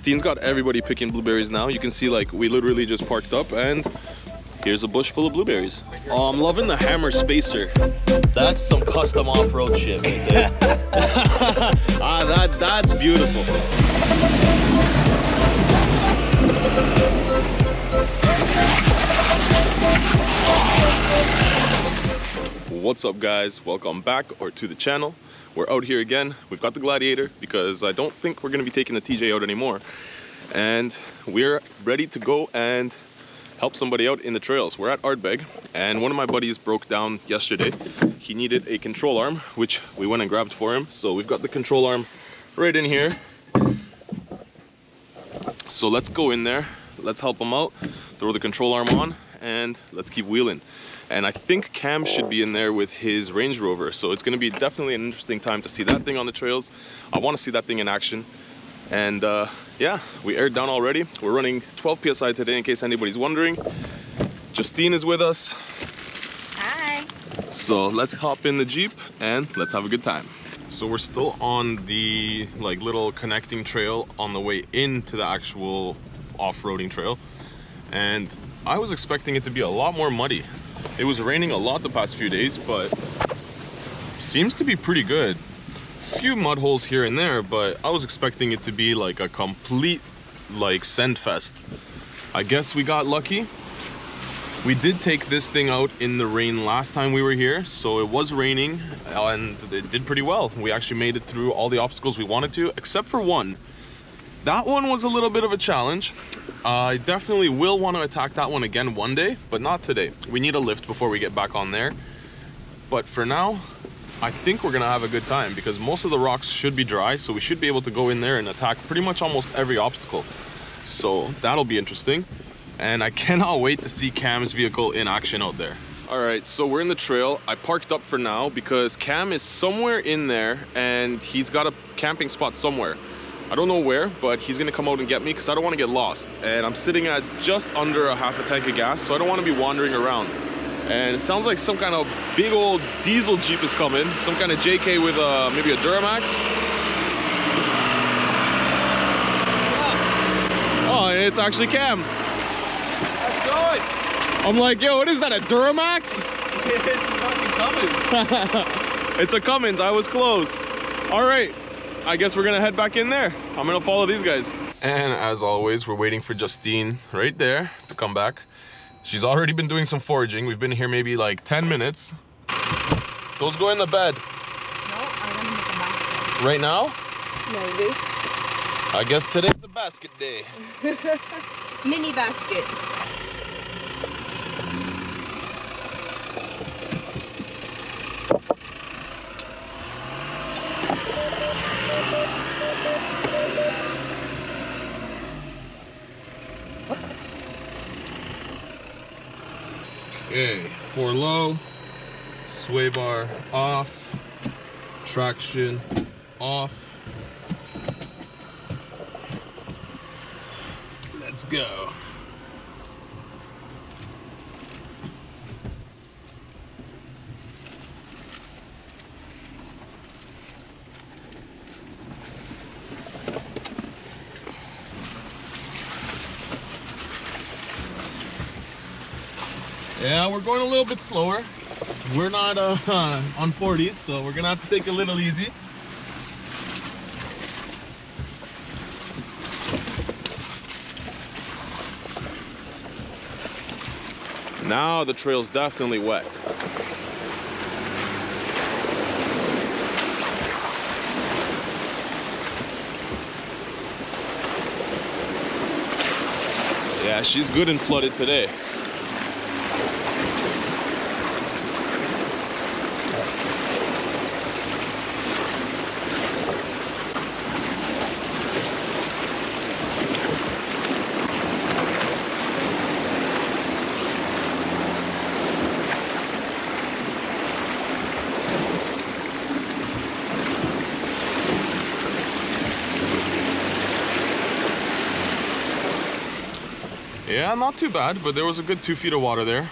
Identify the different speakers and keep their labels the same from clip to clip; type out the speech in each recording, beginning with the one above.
Speaker 1: Justine's got everybody picking blueberries now. You can see like we literally just parked up and here's a bush full of blueberries. Oh, I'm loving the hammer spacer. That's some custom off-road shit right there. That's beautiful. What's up guys, welcome back or to the channel. We're out here again. We've got the Gladiator because I don't think we're going to be taking the TJ out anymore, and we're ready to go and help somebody out in the trails. We're at Ardbeg and one of my buddies broke down yesterday. He needed a control arm, which we went and grabbed for him. So we've got the control arm right in here. So let's go in there, let's help him out, throw the control arm on, and let's keep wheeling. And I think Cam should be in there with his Range Rover, so it's going to be definitely an interesting time to see that thing on the trails. I want to see that thing in action. And yeah, we aired down already. We're running 12 psi today, in case anybody's wondering. Justine is with us.
Speaker 2: Hi.
Speaker 1: So let's hop in the Jeep and let's have a good time. So we're still on the like little connecting trail on the way into the actual off-roading trail, and I was expecting it to be a lot more muddy. It was raining a lot the past few days, but seems to be pretty good. Few mud holes here and there, but I was expecting it to be like a complete like sand fest. I guess we got lucky. We did take this thing out in the rain last time we were here, so it was raining and it did pretty well. We actually made it through all the obstacles we wanted to, except for one. That one was a little bit of a challenge. I definitely will want to attack that one again one day, but not today. We need a lift before we get back on there. But for now, I think we're gonna have a good time because most of the rocks should be dry, so we should be able to go in there and attack pretty much almost every obstacle. So that'll be interesting. And I cannot wait to see Cam's vehicle in action out there. All right, so we're in the trail. I parked up for now because Cam is somewhere in there and he's got a camping spot somewhere. I don't know where, but he's gonna come out and get me because I don't want to get lost. And I'm sitting at just under a half a tank of gas, so I don't want to be wandering around. And it sounds like some kind of big old diesel Jeep is coming, some kind of JK with maybe a Duramax. Oh, it's actually Cam.
Speaker 3: How's it going?
Speaker 1: I'm like, yo, what is that, a Duramax?
Speaker 3: It's fucking Cummins.
Speaker 1: It's a Cummins, I was close. All right. I guess we're gonna head back in there. I'm gonna follow these guys. And as always, we're waiting for Justine right there to come back. She's already been doing some foraging. We've been here maybe like 10 minutes. Those go in the bed.
Speaker 2: No, I'm gonna make a basket.
Speaker 1: Right now?
Speaker 2: Maybe.
Speaker 1: I guess today's a basket day.
Speaker 2: Mini basket.
Speaker 1: Okay, 4 low, sway bar off, traction off. Let's go. Yeah, we're going a little bit slower. We're not on 40s, so we're gonna have to take it a little easy. Now the trail's definitely wet. Yeah, she's good and flooded today. Yeah, not too bad, but there was a good 2 feet of water there.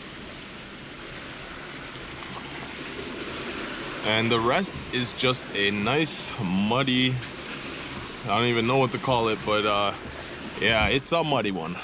Speaker 1: And the rest is just a nice muddy, I don't even know what to call it, but Yeah, it's a muddy one.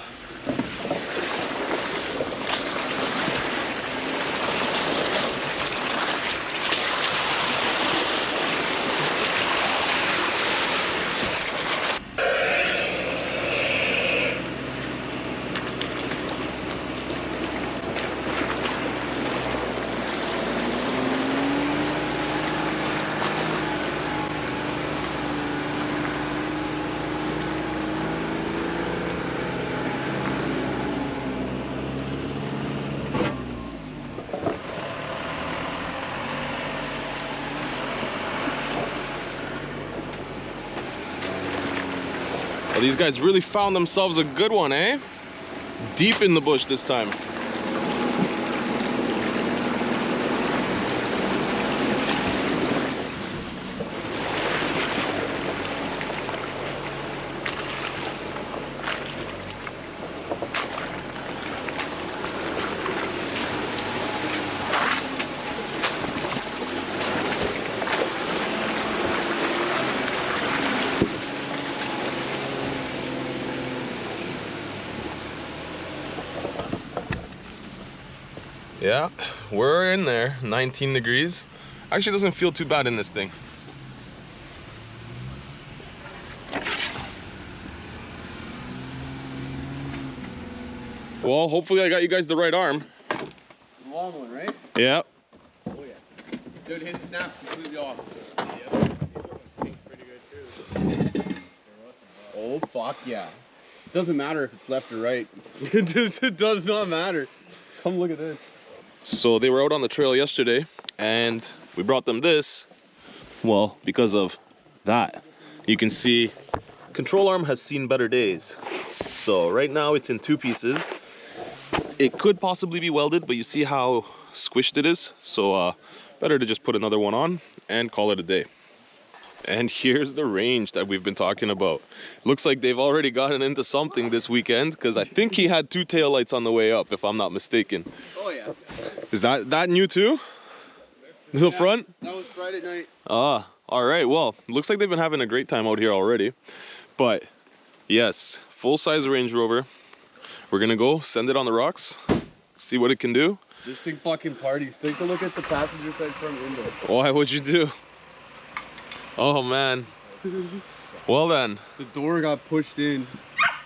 Speaker 1: Well, these guys really found themselves a good one, eh? Deep in the bush this time. Yeah, we're in there, 19 degrees. Actually, doesn't feel too bad in this thing. Well, hopefully I got you guys the right arm.
Speaker 3: Long one, right?
Speaker 1: Yeah.
Speaker 3: Oh yeah. Dude, his snap completely off. Oh fuck yeah. It doesn't matter if it's left or right. It does not matter. Come look at this.
Speaker 1: So they were out on the trail yesterday and we brought them this, well, because of that. You can see control arm has seen better days. So right now it's in two pieces. It could possibly be welded, but you see how squished it is. So better to just put another one on and call it a day. And here's the range that we've been talking about. Looks like they've already gotten into something this weekend, because I think he had two taillights on the way up, if I'm not mistaken.
Speaker 3: Oh yeah.
Speaker 1: Is that new too? The front?
Speaker 3: That was Friday night.
Speaker 1: Ah, all right. Well, looks like they've been having a great time out here already. But yes, full-size Range Rover. We're gonna go send it on the rocks, see what it can do.
Speaker 3: This thing fucking parties. Take a look at the passenger side front window.
Speaker 1: Why would you do? Oh man. Well then.
Speaker 3: The door got pushed in.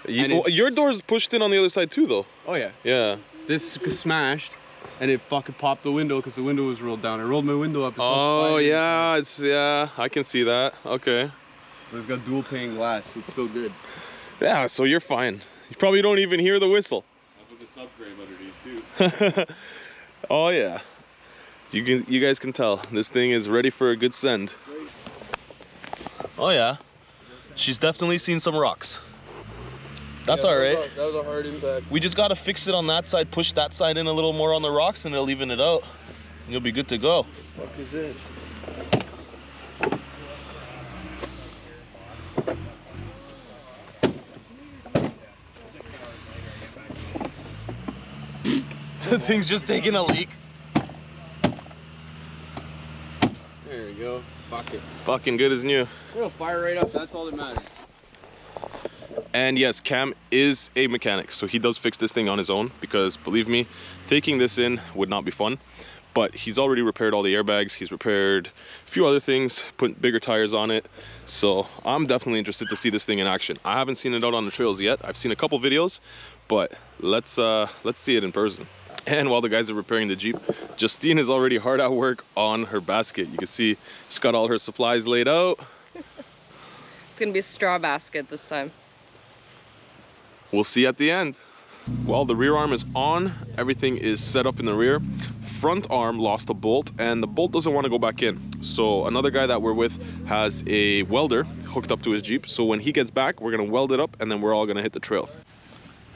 Speaker 1: Your door's pushed in on the other side too, though.
Speaker 3: Oh yeah.
Speaker 1: Yeah.
Speaker 3: This smashed, and it fucking popped the window because the window was rolled down. I rolled my window up. It's
Speaker 1: Oh yeah, I can see that. Okay.
Speaker 3: But it's got dual pane glass, so it's still good.
Speaker 1: Yeah, so you're fine. You probably don't even hear the whistle.
Speaker 3: I put the subframe underneath too.
Speaker 1: Oh yeah. You guys can tell this thing is ready for a good send. Oh yeah. She's definitely seen some rocks. That's all right.
Speaker 3: That was a hard impact.
Speaker 1: We just gotta fix it on that side, push that side in a little more on the rocks, and it'll even it out. You'll be good to go.
Speaker 3: What is this?
Speaker 1: The thing's just taking a leak.
Speaker 3: There we go. Fuck it.
Speaker 1: Fucking good as new.
Speaker 3: It'll fire right up. That's all that matters.
Speaker 1: And yes, Cam is a mechanic, so he does fix this thing on his own, because believe me, taking this in would not be fun. But he's already repaired all the airbags, he's repaired a few other things, put bigger tires on it. So I'm definitely interested to see this thing in action. I haven't seen it out on the trails yet. I've seen a couple videos, but let's see it in person. And while the guys are repairing the Jeep, Justine is already hard at work on her basket. You can see she's got all her supplies laid out.
Speaker 2: It's gonna be a straw basket this time.
Speaker 1: We'll see at the end. Well, the rear arm is on. Everything is set up in the rear. Front arm lost a bolt, and the bolt doesn't want to go back in. So another guy that we're with has a welder hooked up to his Jeep. So when he gets back, we're gonna weld it up, and then we're all gonna hit the trail.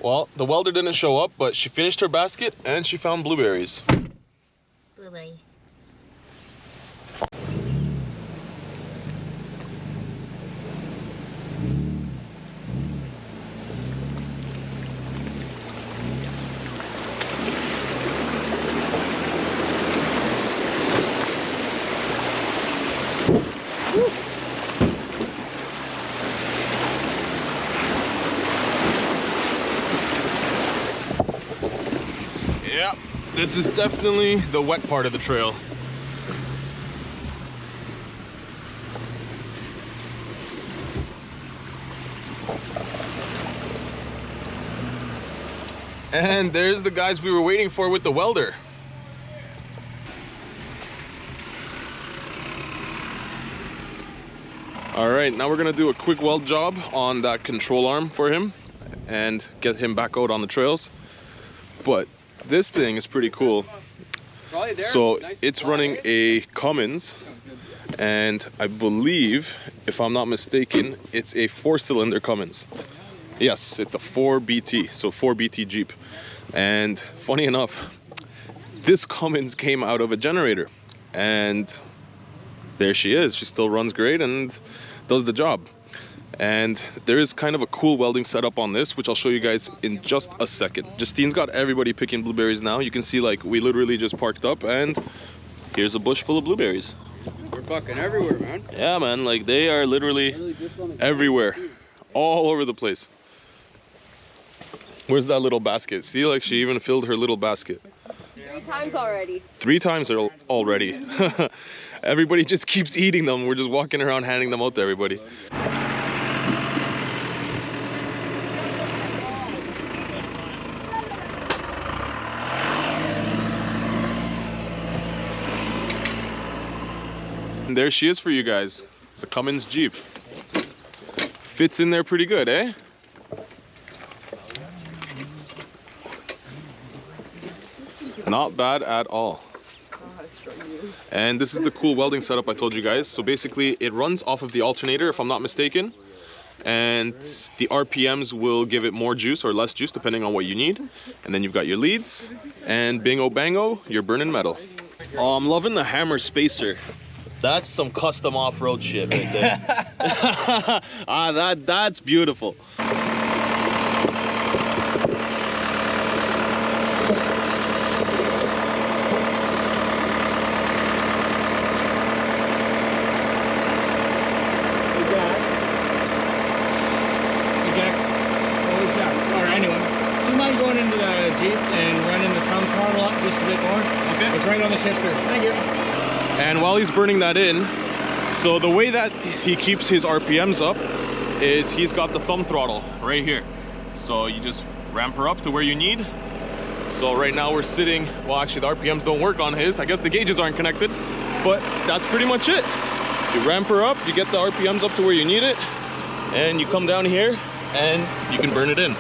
Speaker 1: Well, the welder didn't show up, but she finished her basket and she found blueberries.
Speaker 2: Blueberries.
Speaker 1: Yeah, this is definitely the wet part of the trail. And there's the guys we were waiting for with the welder. All right, now we're gonna do a quick weld job on that control arm for him and get him back out on the trails. But this thing is pretty cool. So it's running a Cummins, and I believe, if I'm not mistaken, it's a 4-cylinder Cummins. Yes, it's a 4BT, so 4BT Jeep. And funny enough, this Cummins came out of a generator, and there she is. She still runs great and does the job. And there is kind of a cool welding setup on this, which I'll show you guys in just a second. Justine's got everybody picking blueberries now. You can see, like, we literally just parked up and here's a bush full of blueberries.
Speaker 3: We're fucking everywhere, man.
Speaker 1: Yeah, man, like they are literally everywhere, all over the place. Where's that little basket? See, like she even filled her little basket.
Speaker 2: 3 times already.
Speaker 1: 3 times already. Everybody just keeps eating them. We're just walking around handing them out to everybody. And there she is for you guys, the Cummins Jeep. Fits in there pretty good, eh? Not bad at all. And this is the cool welding setup I told you guys. So basically it runs off of the alternator, if I'm not mistaken, and the RPMs will give it more juice or less juice depending on what you need. And then you've got your leads, and bingo bango, you're burning metal. Oh, I'm loving the hammer spacer. That's some custom off-road shit right there. That's beautiful.
Speaker 4: Going into the Jeep and running the thumb throttle up just a bit more. Okay. It's right on the shifter. Thank you.
Speaker 1: And while he's burning that in, so the way that he keeps his RPMs up is he's got the thumb throttle right here. So you just ramp her up to where you need. So right now we're sitting, well actually the RPMs don't work on his. I guess the gauges aren't connected, but that's pretty much it. You ramp her up, you get the RPMs up to where you need it, and you come down here and you can burn it in.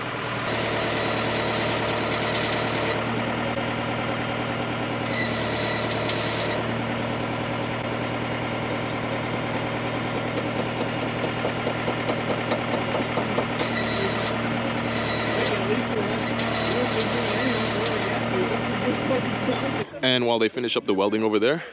Speaker 1: And while they finish up the welding over there,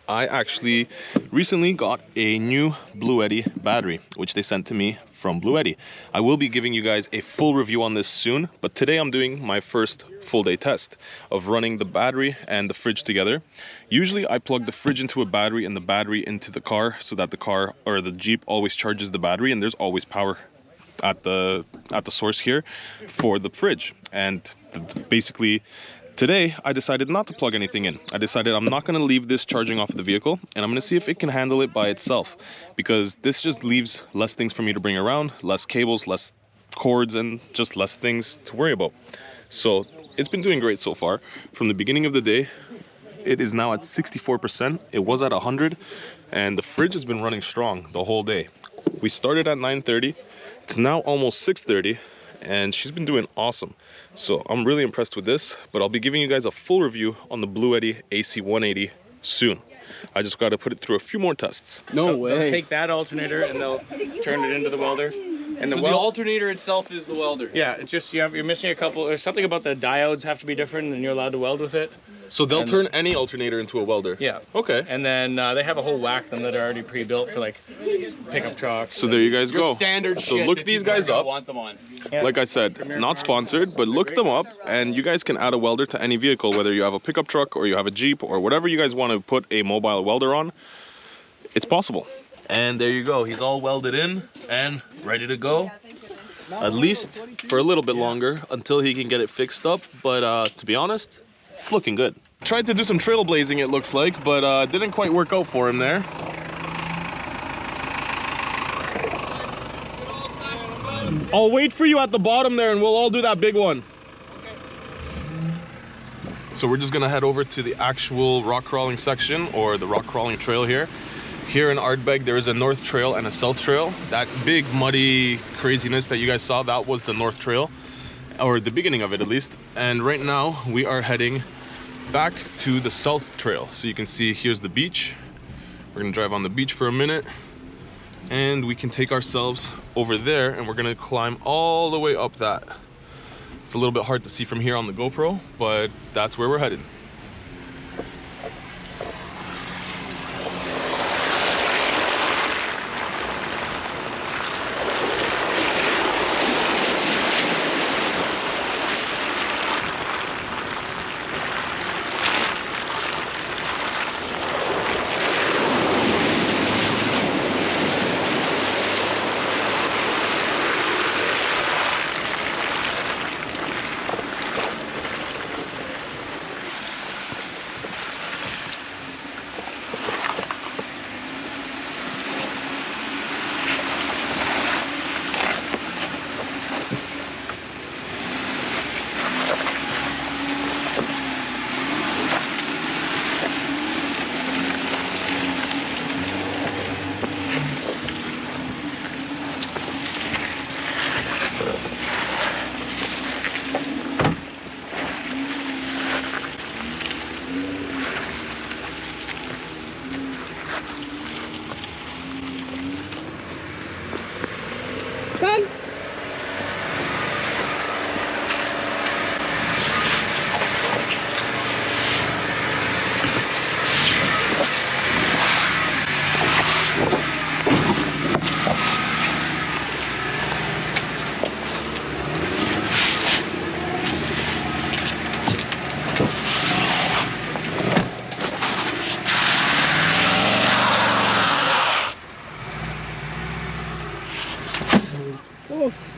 Speaker 1: I actually recently got a new Blue Eddy battery, which they sent to me from Blue Eddy. I will be giving you guys a full review on this soon, but today I'm doing my first full day test of running the battery and the fridge together. Usually I plug the fridge into a battery and the battery into the car so that the car or the Jeep always charges the battery and there's always power at the source here for the fridge. And basically today, I decided not to plug anything in. I decided I'm not going to leave this charging off of the vehicle, and I'm going to see if it can handle it by itself, because this just leaves less things for me to bring around, less cables, less cords, and just less things to worry about. So it's been doing great so far. From the beginning of the day, it is now at 64%. It was at 100, and the fridge has been running strong the whole day. We started at 9:30. It's now almost 6:30. And she's been doing awesome. So I'm really impressed with this, but I'll be giving you guys a full review on the Blue Eddy AC180 soon. I just got to put it through a few more tests.
Speaker 3: No way.
Speaker 4: They'll take that alternator and they'll turn it into the welder. And
Speaker 3: So the alternator itself is the welder?
Speaker 4: Yeah, it's just you're missing a couple. There's something about the diodes have to be different and you're allowed to weld with it.
Speaker 1: So they'll turn any alternator into a welder?
Speaker 4: Yeah.
Speaker 1: Okay.
Speaker 4: And then they have a whole whack of them that are already pre-built for like pickup trucks.
Speaker 1: So there you guys go.
Speaker 3: Standard
Speaker 1: so
Speaker 3: shit
Speaker 1: look these guys up.
Speaker 3: Want them on.
Speaker 1: Like I said, not sponsored, but look them up and you guys can add a welder to any vehicle, whether you have a pickup truck or you have a Jeep or whatever you guys want to put a mobile welder on. It's possible. And there you go. He's all welded in and ready to go. At least for a little bit longer until he can get it fixed up. But to be honest, It's looking good. Tried to do some trailblazing, it looks like, but didn't quite work out for him there. I'll wait for you at the bottom there and we'll all do that big one. Okay. So we're just gonna head over to the actual rock crawling section, or the rock crawling trail here. Here in Ardbeg, there is a north trail and a south trail. That big muddy craziness that you guys saw, that was the north trail, or the beginning of it at least. And right now we are heading back to the south trail. So you can see here's the beach. We're gonna drive on the beach for a minute and we can take ourselves over there and we're gonna climb all the way up that. It's a little bit hard to see from here on the GoPro, but that's where we're headed.
Speaker 2: Done. Oof.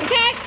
Speaker 2: Okay.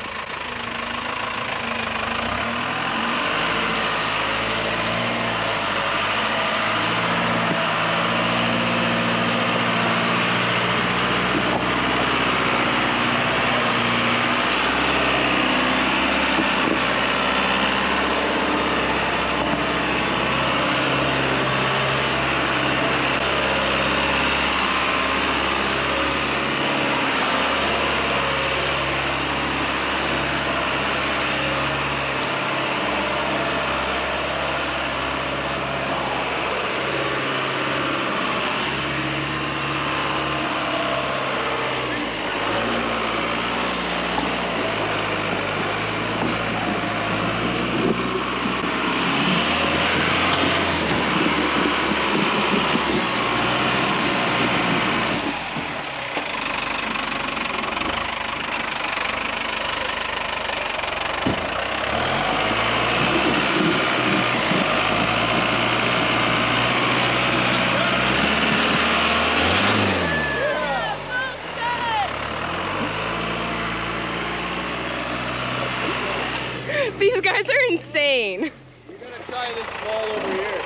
Speaker 2: These guys are insane.
Speaker 3: We're gonna try this wall over here.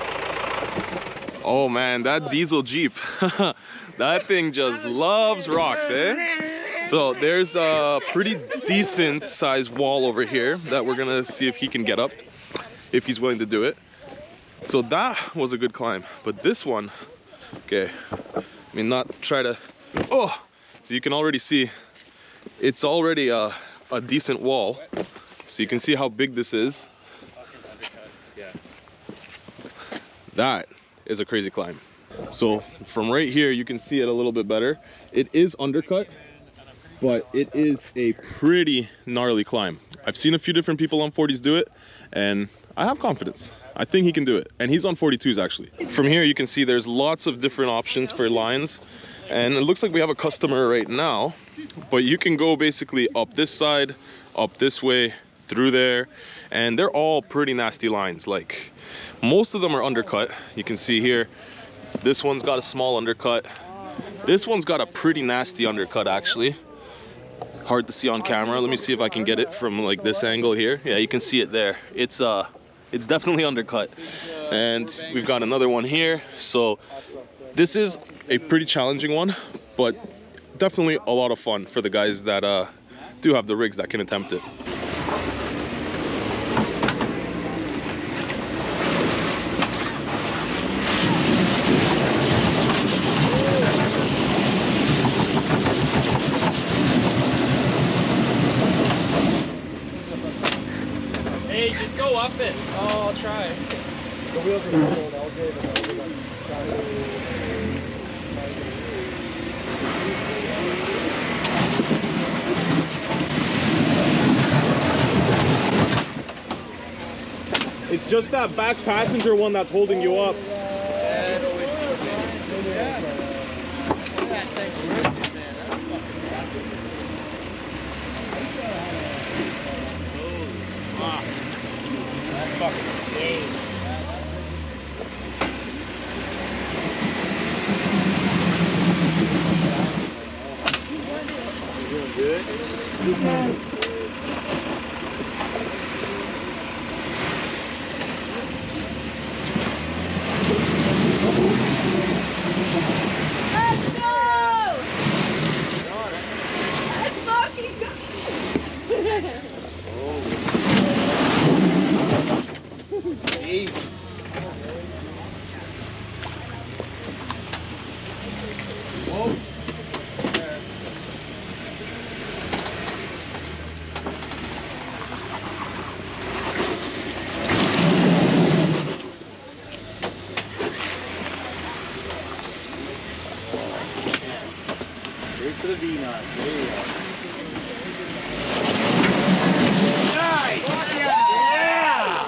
Speaker 1: Oh man, that diesel Jeep. That thing just loves rocks, eh? So there's a pretty decent sized wall over here that we're gonna see if he can get up, if he's willing to do it. So that was a good climb, but this one, okay, I mean, not try to, oh, so you can already see it's already a decent wall. So you can see how big this is. That is a crazy climb. So from right here, you can see it a little bit better. It is undercut, but it is a pretty gnarly climb. I've seen a few different people on 40s do it, and I have confidence. I think he can do it. And he's on 42s actually. From here, you can see there's lots of different options for lines. And it looks like we have a customer right now, but you can go basically up this side, up this way, through there, and they're all pretty nasty lines. Like Most of them are undercut. You can see here, this one's got a small undercut. This one's got a pretty nasty undercut actually. Hard to see on camera. Let me see if I can get it from like this angle here. Yeah, you can see it there. It's definitely undercut. And we've got another one here. So this is a pretty challenging one, but definitely a lot of fun for the guys that do have the rigs that can attempt it.
Speaker 4: Hey, just go up it. Oh, I'll try. The wheels are cold. I'll give it.
Speaker 1: It's just that back passenger one that's holding you up.
Speaker 3: For the V-nut. There you go.
Speaker 4: Nice! Yeah!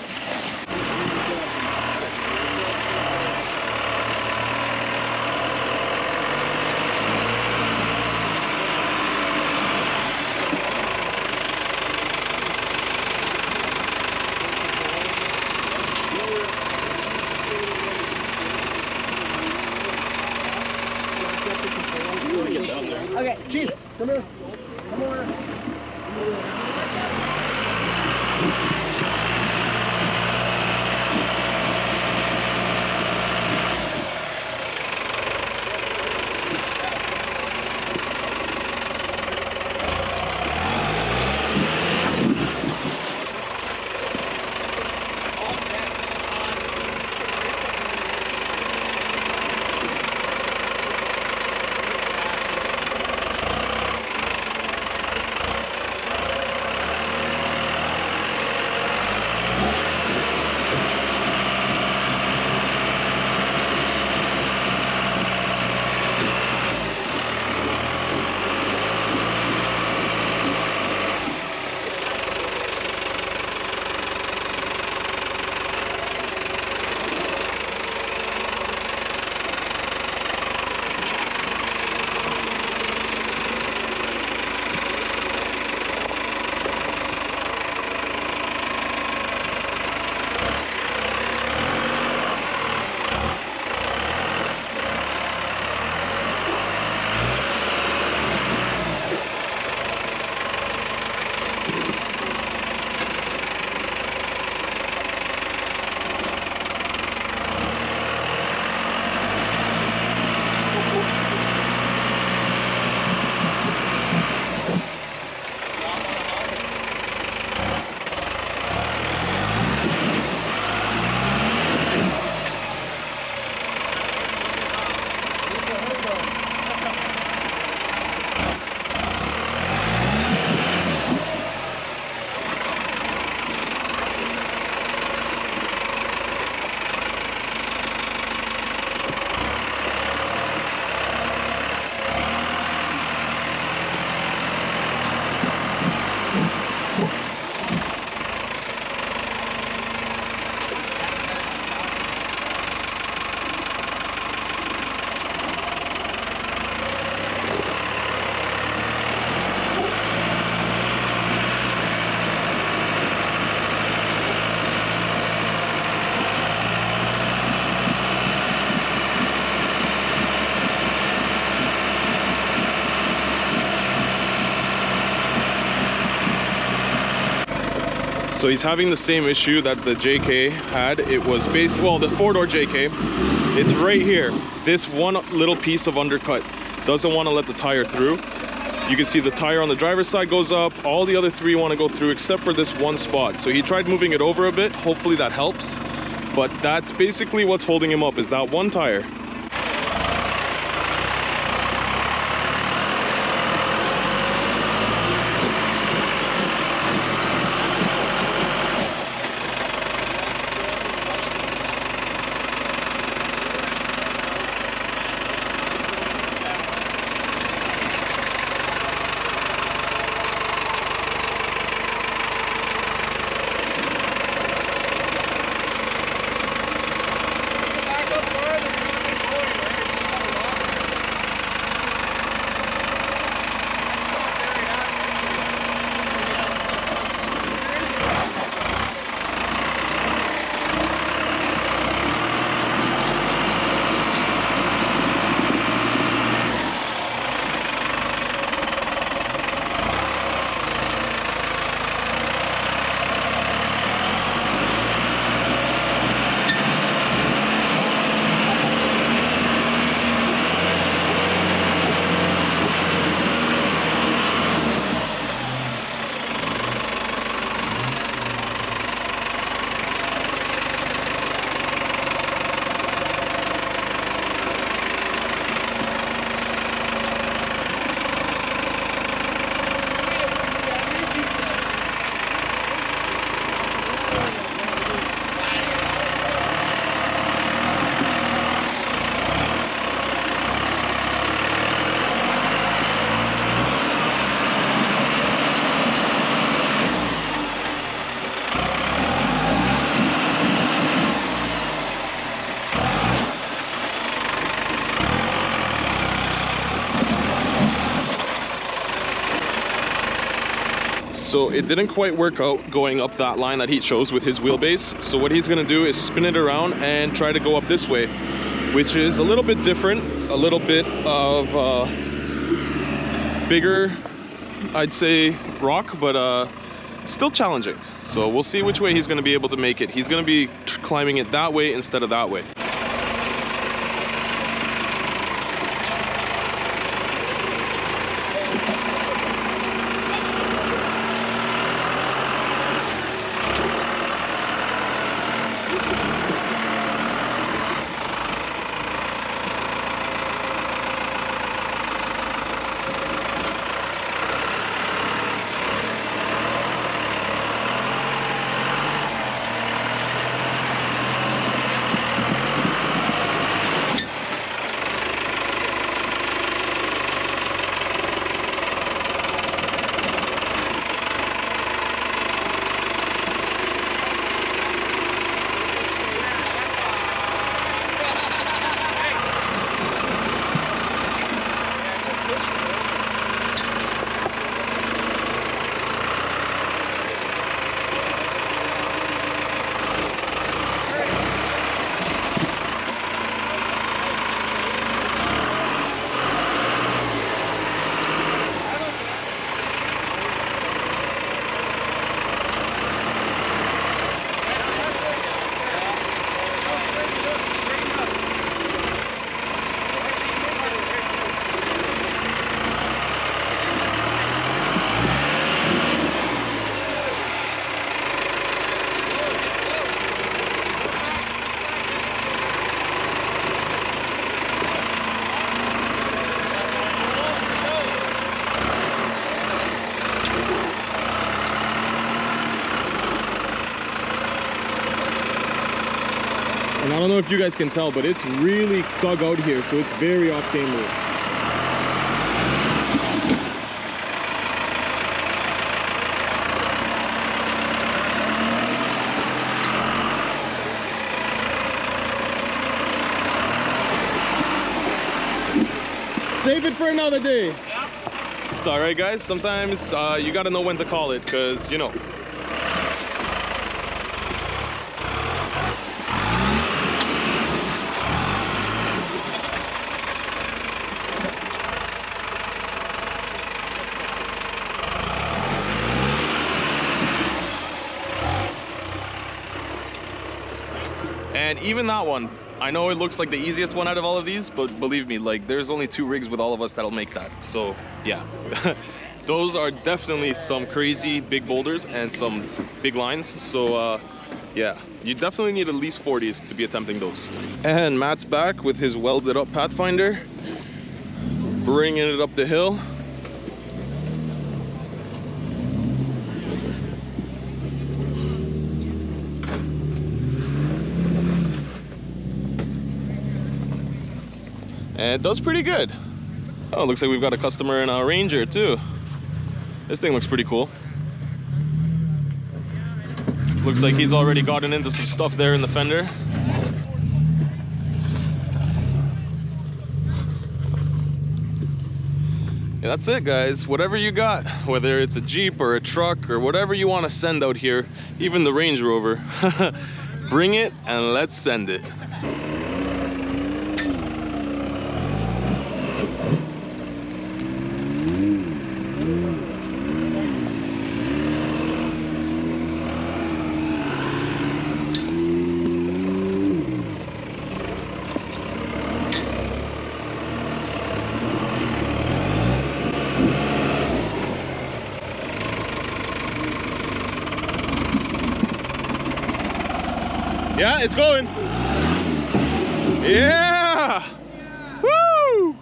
Speaker 2: Okay.
Speaker 3: Chief, come here. Come over.
Speaker 1: So he's having the same issue that the JK had. It was well, the 4-door JK, it's right here. This one little piece of undercut doesn't want to let the tire through. You can see the tire on the driver's side goes up. All the other 3 want to go through except for this one spot. So he tried moving it over a bit. Hopefully that helps. But that's basically what's holding him up, is that one tire. So it didn't quite work out going up that line that he chose with his wheelbase. So what he's gonna do is spin it around and try to go up this way, which is a little bit different, a little bit of bigger, I'd say, rock, but still challenging. So we'll see which way he's gonna be able to make it. He's gonna be climbing it that way instead of that way. And I don't know if you guys can tell, but it's really dug out here, so it's very off camera. Save it for another day. Yeah. It's all right, guys. Sometimes you got to know when to call it, because, you know. And even that one, I know it looks like the easiest one out of all of these, but believe me, like there's only 2 rigs with all of us that'll make that. So yeah, those are definitely some crazy big boulders and some big lines. So yeah, you definitely need at least 40s to be attempting those. And Matt's back with his welded up Pathfinder, bringing it up the hill. And it does pretty good. Oh, looks like we've got a customer in a Ranger too. This thing looks pretty cool. Looks like he's already gotten into some stuff there in the fender. Yeah, that's it, guys. Whatever you got, whether it's a Jeep or a truck or whatever you want to send out here, even the Range Rover, bring it and let's send it. Yeah, it's going. Yeah! Woo!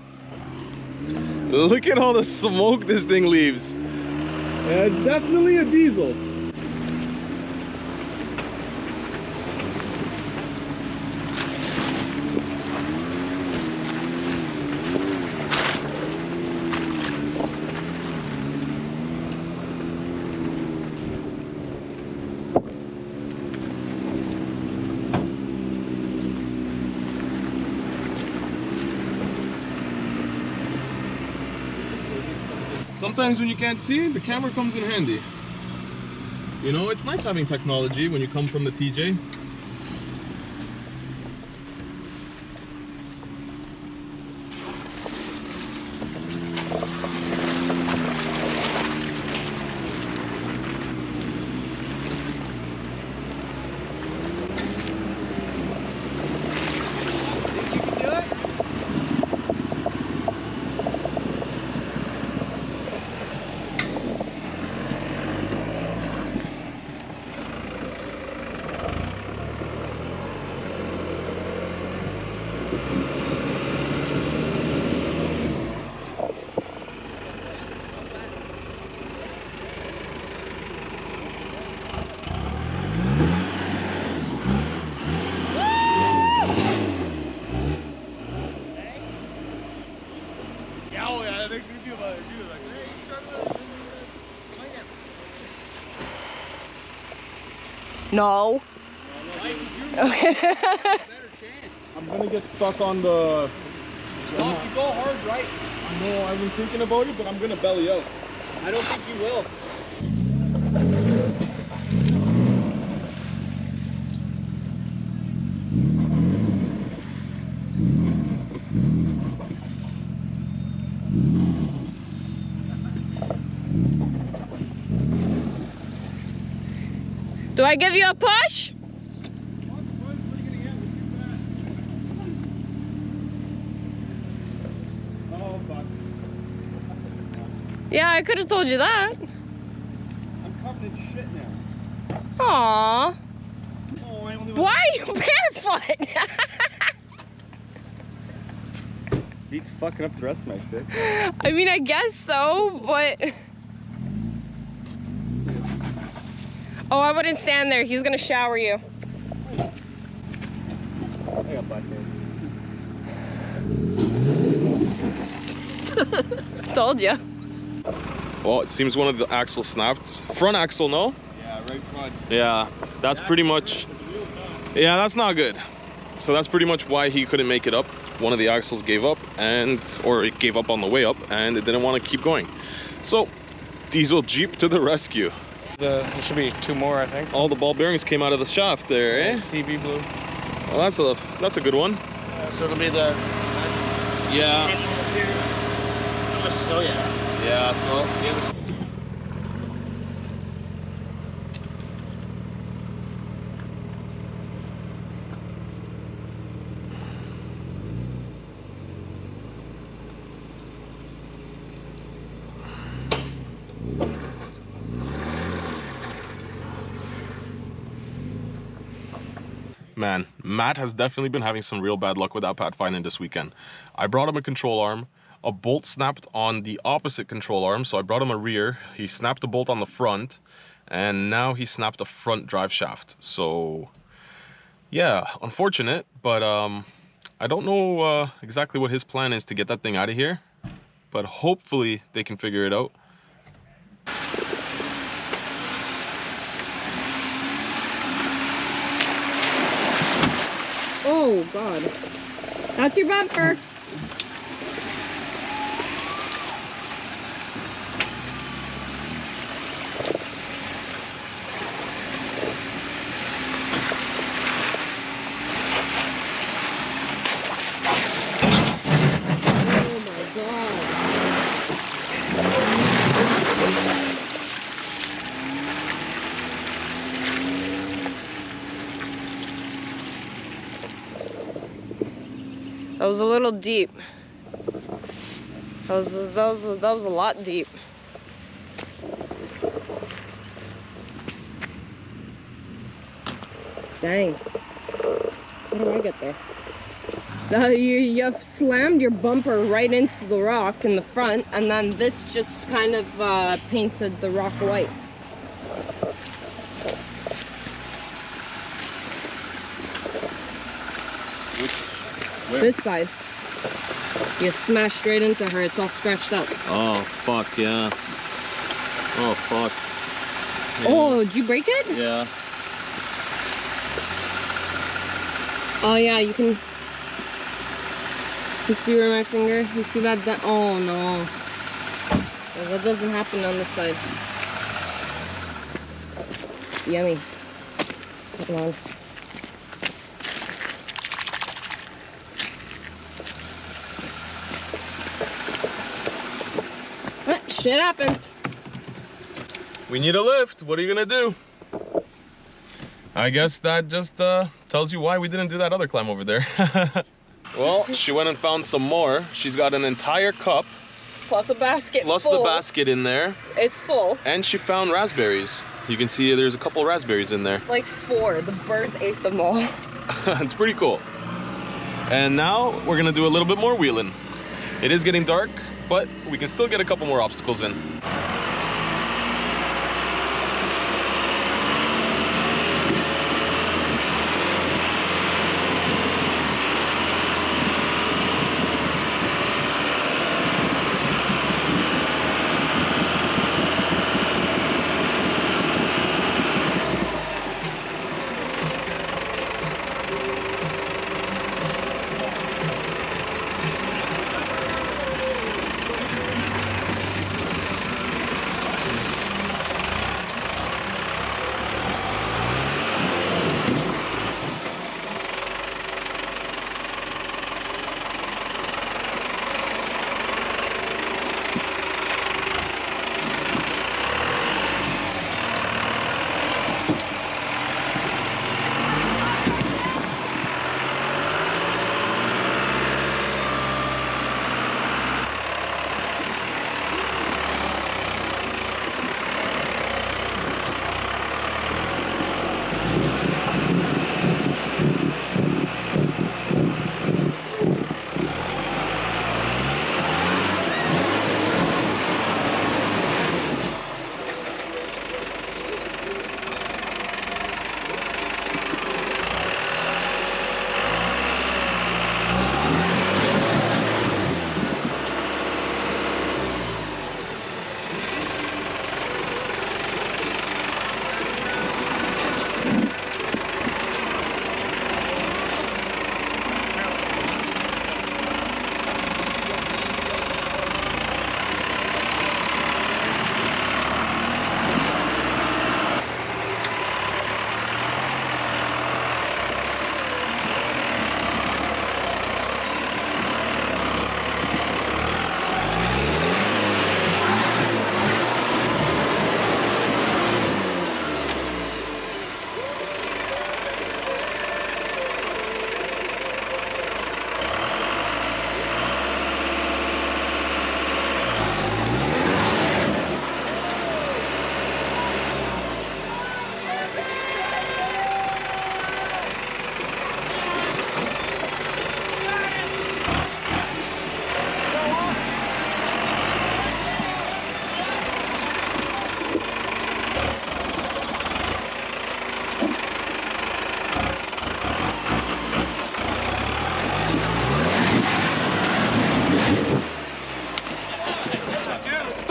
Speaker 1: Look at all the smoke this thing leaves.
Speaker 3: Yeah, it's definitely a diesel.
Speaker 1: Sometimes when you can't see, the camera comes in handy. You know, it's nice having technology when you come from the TJ.
Speaker 2: No. Okay.
Speaker 1: I'm gonna get stuck on the...
Speaker 3: No, you go hard right.
Speaker 1: No, I've been thinking about it, but I'm gonna belly out.
Speaker 3: I don't think you will.
Speaker 2: Do I give you a push?
Speaker 3: Oh, fuck.
Speaker 2: Yeah, I could have told you that.
Speaker 3: I'm covered in shit now.
Speaker 2: Aww.
Speaker 3: Oh, I only
Speaker 2: Why are you barefoot?
Speaker 3: Beats fucking up the rest of my shit.
Speaker 2: I mean, I guess so, but... Oh, I wouldn't stand there. He's gonna shower you.
Speaker 3: I got black hair.
Speaker 2: Told you.
Speaker 1: Well, it seems one of the axles snapped. Front axle, no?
Speaker 3: Yeah, right front.
Speaker 1: Yeah, that's pretty much... Yeah, that's not good. So that's pretty much why he couldn't make it up. One of the axles gave up, or it gave up on the way up, and it didn't want to keep going. So, diesel Jeep to the rescue.
Speaker 4: There should be 2 more, I think.
Speaker 1: All the ball bearings came out of the shaft there, eh?
Speaker 4: CV blue.
Speaker 1: Well, that's a good one.
Speaker 4: So it'll be the...
Speaker 1: Yeah.
Speaker 4: Oh, yeah.
Speaker 1: Yeah, so... Man, Matt has definitely been having some real bad luck with that pathfinding this weekend. I brought him a control arm. A bolt snapped on the opposite control arm, so I brought him a rear. He snapped a bolt on the front, and now he snapped a front drive shaft. So, yeah, unfortunate, but I don't know exactly what his plan is to get that thing out of here, but hopefully they can figure it out.
Speaker 2: Oh God, that's your bumper. Oh my God. That was a little deep. That was a lot deep. Dang. How do I get there? You've slammed your bumper right into the rock in the front, and then this just kind of painted the rock white.
Speaker 3: Where?
Speaker 2: This side. You smashed right into her. It's all scratched up.
Speaker 3: Oh, fuck, yeah. Oh, fuck. Yeah.
Speaker 2: Oh, did you break it?
Speaker 3: Yeah.
Speaker 2: Oh, yeah, you can... You see where my finger? You see that? Oh, no. Yeah, that doesn't happen on this side. Yummy. Come on. Shit happens.
Speaker 1: We need a lift. What are you gonna do? I guess that just tells you why we didn't do that other climb over there. Well, she went and found some more. She's got an entire cup.
Speaker 2: Plus a basket
Speaker 1: Plus
Speaker 2: full.
Speaker 1: the basket in there.
Speaker 2: It's full.
Speaker 1: And she found raspberries. You can see there's a couple raspberries in there.
Speaker 2: Like 4. The birds ate them all.
Speaker 1: It's pretty cool. And now we're gonna do a little bit more wheeling. It is getting dark, but we can still get a couple more obstacles in.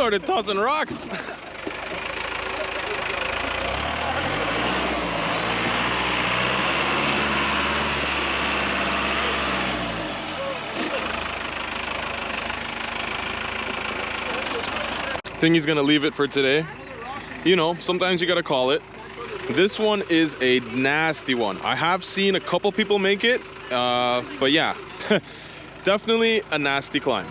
Speaker 1: started tossing rocks. I think he's gonna leave it for today. You know, sometimes you gotta call it. This one is a nasty one. I have seen a couple people make it, but yeah, definitely a nasty climb.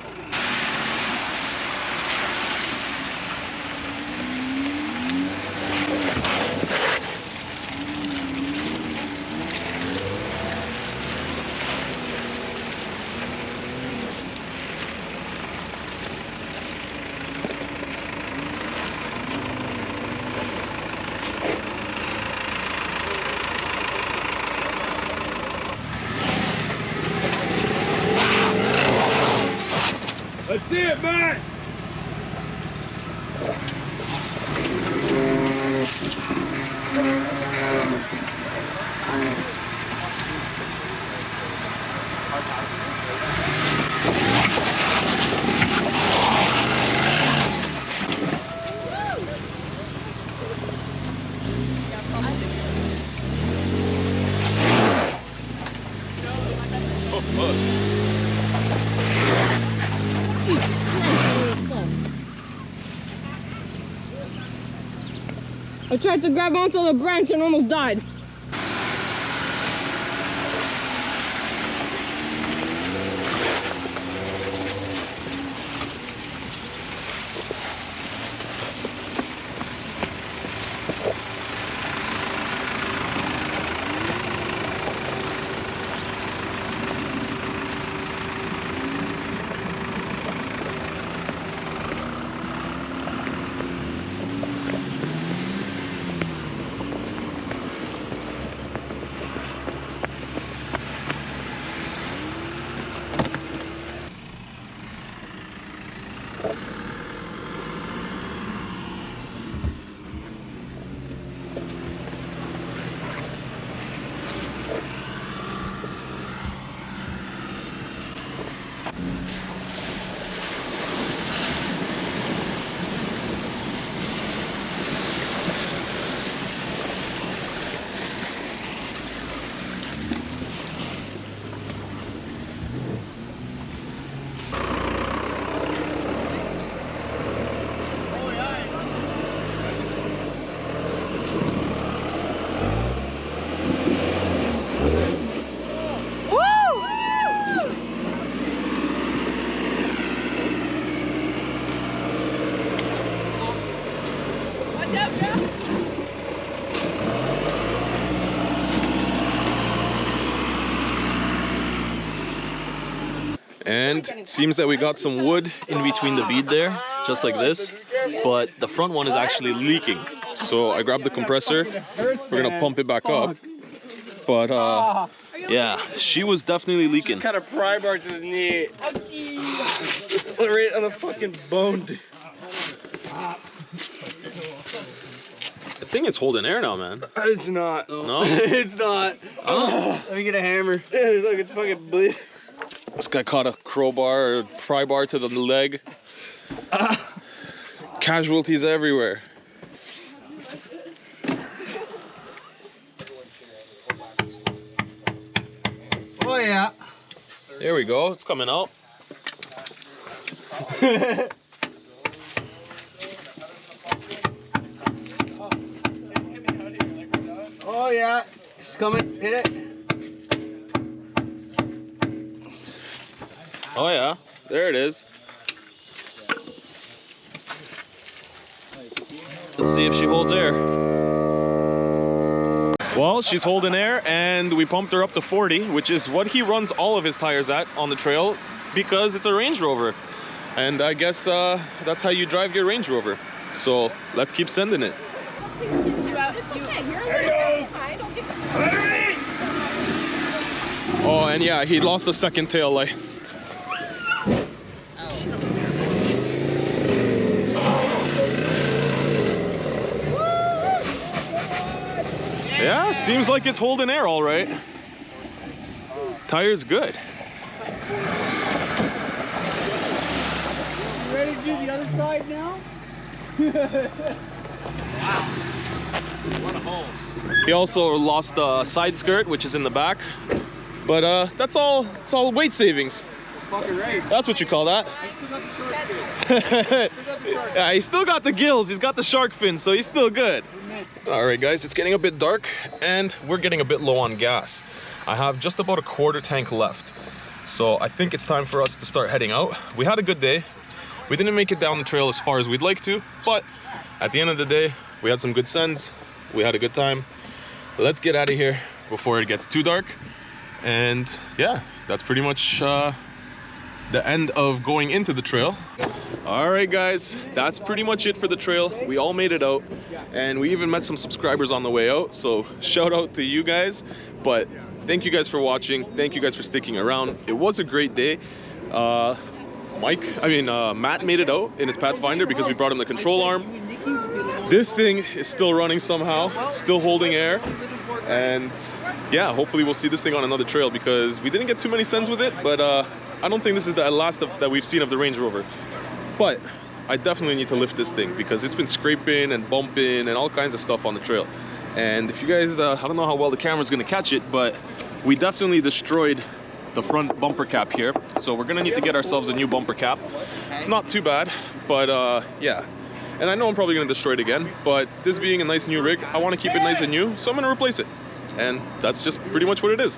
Speaker 5: That's it, Matt!
Speaker 2: I tried to grab onto the branch and almost died.
Speaker 1: And it seems that we got some wood in between the bead there, just like this, but the front one is actually leaking. So I grabbed the compressor, we're gonna pump it back up. But yeah, she was definitely leaking.
Speaker 3: Kind of pry bar to the knee. Right on the fucking bone.
Speaker 1: I think it's holding air now, man.
Speaker 3: It's not.
Speaker 1: No?
Speaker 3: It's not. Oh, let me get a hammer. Yeah, look, it's fucking bleeding.
Speaker 1: This guy caught a crowbar or pry bar to the leg. Casualties everywhere.
Speaker 3: Oh yeah.
Speaker 1: There we go, it's coming out.
Speaker 3: Oh yeah. It's coming. Hit it.
Speaker 1: Oh yeah, there it is. Let's see if she holds air. Well, she's holding air, and we pumped her up to 40, which is what he runs all of his tires at on the trail because it's a Range Rover. And I guess that's how you drive your Range Rover. So let's keep sending it. Oh, and yeah, he lost a second tail light. Yeah, seems like it's holding air all right. Tire's good.
Speaker 3: ready to do the other side now?
Speaker 1: What a hole. He also lost the side skirt, which is in the back. But that's all. It's all weight savings.
Speaker 3: Fucking right.
Speaker 1: That's what you call that.
Speaker 3: I still got the shark fin.
Speaker 1: Yeah, he's still got the gills. He's got the shark fin, so he's still good. All right, guys, it's getting a bit dark, and we're getting a bit low on gas. I have just about a quarter tank left, so I think it's time for us to start heading out. We had a good day. We didn't make it down the trail as far as we'd like to, but at the end of the day, we had some good sends. We had a good time. Let's get out of here before it gets too dark. And yeah, that's pretty much the end of going into the trail. All right, guys, that's pretty much it for the trail. We all made it out, and we even met some subscribers on the way out, so shout out to you guys. But thank you guys for watching. Thank you guys for sticking around. It was a great day. Matt made it out in his Pathfinder because we brought him the control arm. This thing is still running somehow, still holding air, and yeah, hopefully we'll see this thing on another trail because we didn't get too many sends with it, but I don't think this is the last that we've seen of the Range Rover. But I definitely need to lift this thing because it's been scraping and bumping and all kinds of stuff on the trail. And if you guys, I don't know how well the camera's gonna catch it, but we definitely destroyed the front bumper cap here. So we're gonna need to get ourselves a new bumper cap. Not too bad, but yeah. And I know I'm probably gonna destroy it again, but this being a nice new rig, I wanna keep it nice and new, so I'm gonna replace it. And that's just pretty much what it is.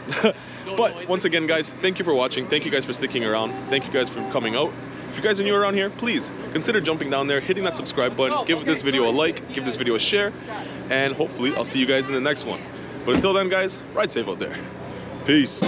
Speaker 1: But once again, guys, thank you for watching. Thank you guys for sticking around. Thank you guys for coming out. If you guys are new around here, please consider jumping down there, hitting that subscribe button, give this video a like, give this video a share, and hopefully I'll see you guys in the next one. But until then, guys, ride safe out there. Peace.